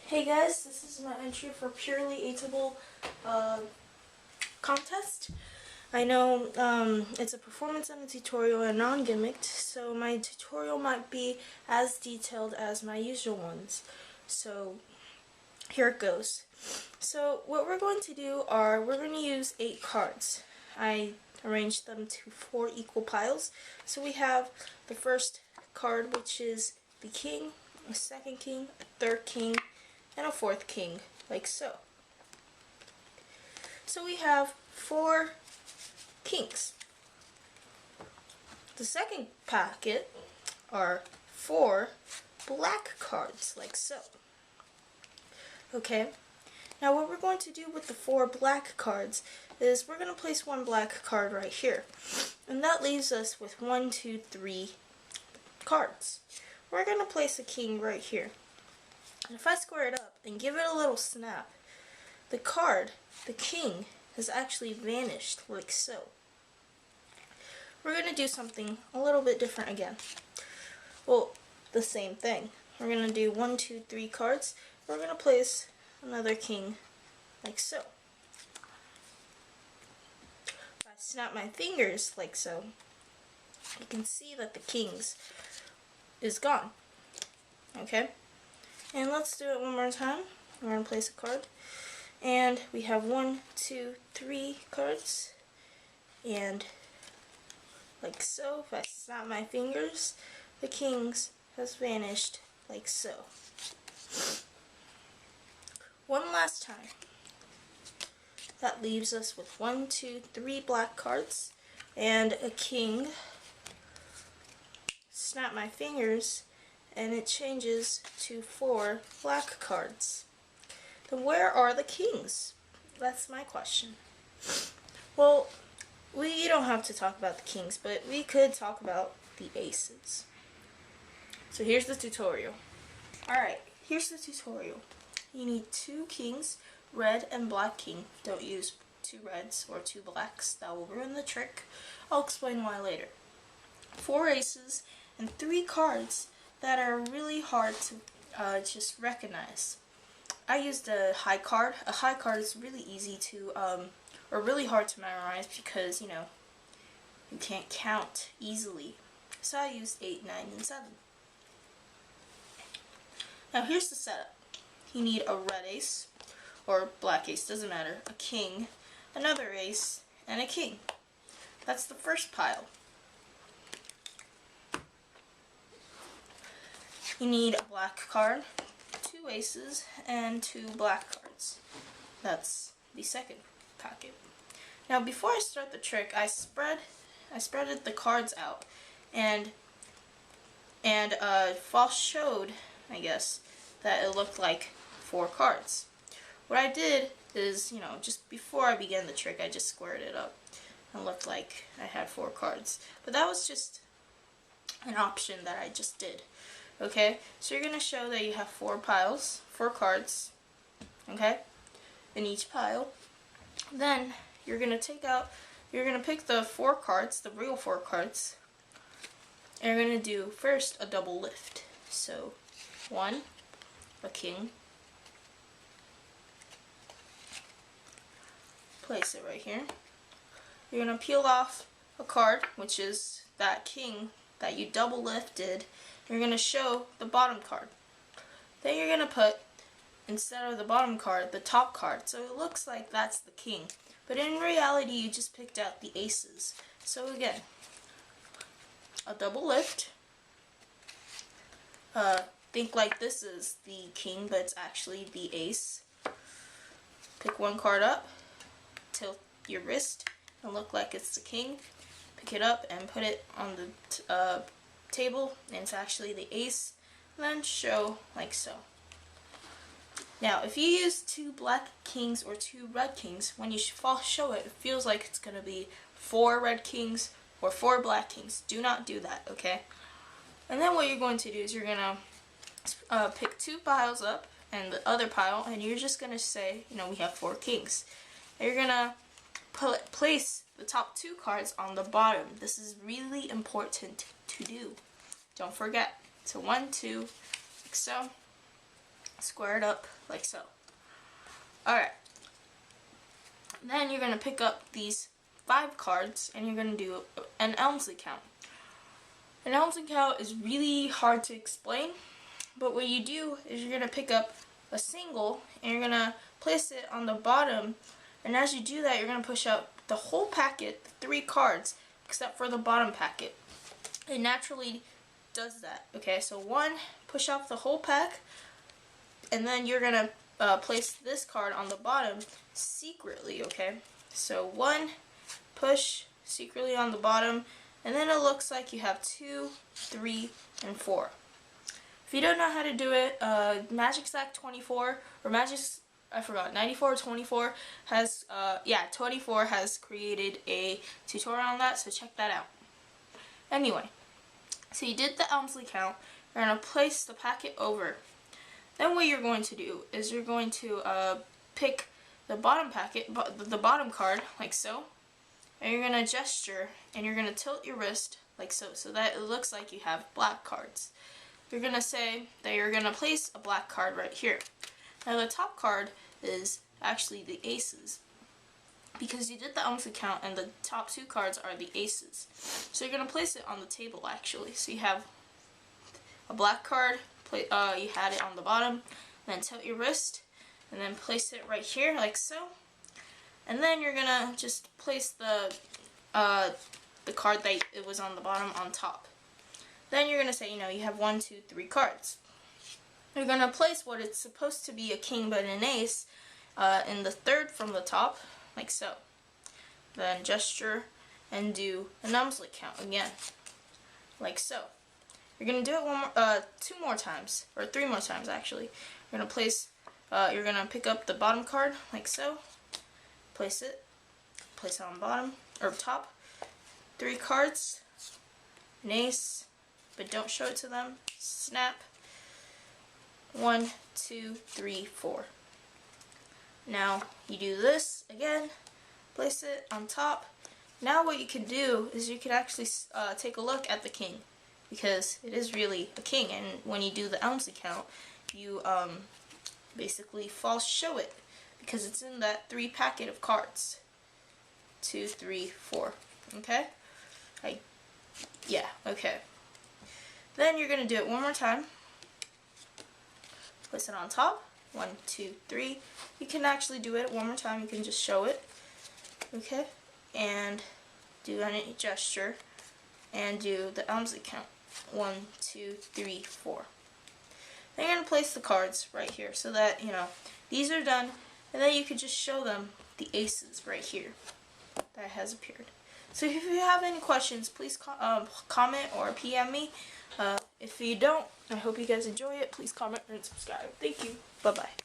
Hey guys, this is my entry for Purely Ateable contest. I know it's a performance and a tutorial and non-gimmicked, so my tutorial might be as detailed as my usual ones. So here it goes. So what we're going to do are we're going to use 8 cards. I arranged them to 4 equal piles. So we have the first card, which is the king, a second king, a third king, and a fourth king, like so. So we have 4 kings. The second packet are 4 black cards, like so. Okay, now what we're going to do with the 4 black cards is we're going to place 1 black card right here. And that leaves us with 1, 2, 3 cards. We're going to place a king right here. And if I square it up and give it a little snap, the card, the king, has actually vanished like so. We're going to do something a little bit different again. Well, the same thing. We're going to do 1, 2, 3 cards. We're going to place another king like so. If I snap my fingers like so, you can see that the king's is gone. Okay? And let's do it one more time. We're going to place a card. And we have 1, 2, 3 cards. And like so, if I snap my fingers, the king's has vanished like so. One last time. That leaves us with 1, 2, 3 black cards and a king. Snap my fingers and it changes to 4 black cards. Then where are the kings? That's my question. Well, we don't have to talk about the kings, but we could talk about the aces. So here's the tutorial. Alright, here's the tutorial. You need 2 kings, red and black king. Don't use 2 reds or 2 blacks. That will ruin the trick. I'll explain why later. 4 aces and 3 cards that are really hard to just recognize. I used a high card. A high card is really easy to, or really hard to memorize because, you know, you can't count easily. So I used 8, 9, and 7. Now here's the setup. You need a red ace, or black ace, doesn't matter, a king, another ace, and a king. That's the first pile. You need a black card, 2 aces, and 2 black cards. That's the second packet. Now before I start the trick, I spreaded the cards out, and False showed, I guess, that it looked like 4 cards. What I did is, you know, just before I began the trick, I just squared it up and looked like I had 4 cards. But that was just an option that I just did. Okay, so you're going to show that you have 4 piles, 4 cards, okay, in each pile. Then you're going to pick the 4 cards, the real 4 cards, and you're going to do first a double lift. So 1, a king, place it right here. You're going to peel off a card, which is that king that you double lifted. You're going to show the bottom card. Then you're going to put, instead of the bottom card, the top card. So it looks like that's the king. But in reality, you just picked out the aces. So again, a double lift. Think like this is the king, but it's actually the ace. Pick 1 card up, tilt your wrist, and look like it's the king. Pick it up and put it on the table, and it's actually the ace. Then show like so. Now, if you use 2 black kings or 2 red kings, when you show it, it feels like it's going to be 4 red kings or 4 black kings. Do not do that, okay? And then what you're going to do is you're going to pick 2 piles up and the other pile, and you're just going to say, you know, we have 4 kings. And you're going to place the top 2 cards on the bottom. This is really important to do. Don't forget. So 1, 2, like so. Square it up like so. Alright. Then you're going to pick up these 5 cards and you're going to do an Elmsley count. An Elmsley count is really hard to explain, but what you do is you're going to pick up a single and you're going to place it on the bottom, and as you do that you're going to push out the whole packet, the 3 cards, except for the bottom packet. It naturally does that. Okay, so 1, push off the whole pack, and then you're going to place this card on the bottom secretly, okay? So 1, push secretly on the bottom, and then it looks like you have 2, 3, and 4. If you don't know how to do it, Magic Stack 24, or I forgot, 94 or 24 has, 24 has created a tutorial on that, so check that out. Anyway, so you did the Elmsley count, you're going to place the packet over. Then what you're going to do is you're going to pick the bottom packet, the bottom card, like so, and you're going to gesture, and you're going to tilt your wrist, like so, so that it looks like you have black cards. You're going to say that you're going to place a black card right here. Now the top card is actually the aces, because you did the Elmsley count and the top 2 cards are the aces. So you're going to place it on the table actually. So you have a black card, you had it on the bottom, then tilt your wrist, and then place it right here like so. And then you're going to just place the card that it was on the bottom on top. Then you're going to say, you have 1, 2, 3 cards. You're going to place what it's supposed to be a king but an ace in the 3rd from the top, like so. Then gesture and do an Elmsley count again, like so. You're going to do it 2 more times, or 3 more times actually. You're going to place, you're going to pick up the bottom card, like so. Place it on the bottom, or top. 3 cards, an ace, but don't show it to them. Snap. 1, 2, 3, 4. Now you do this again, place it on top. Now what you can do is you can actually take a look at the king, because it is really a king, and when you do the Elmsley count, you basically false show it, because it's in that 3 packet of cards. 2, 3, 4. Okay? Okay. Then you're going to do it one more time. Place it on top. 1, 2, 3. You can actually do it one more time. You can just show it. Okay? And do any gesture. And do the Elmsley count. 1, 2, 3, 4. Then you're going to place the cards right here so that, these are done. And then you could just show them the aces right here that has appeared. So if you have any questions, please comment or PM me. If you don't, I hope you guys enjoy it. Please comment and subscribe. Thank you. Bye-bye.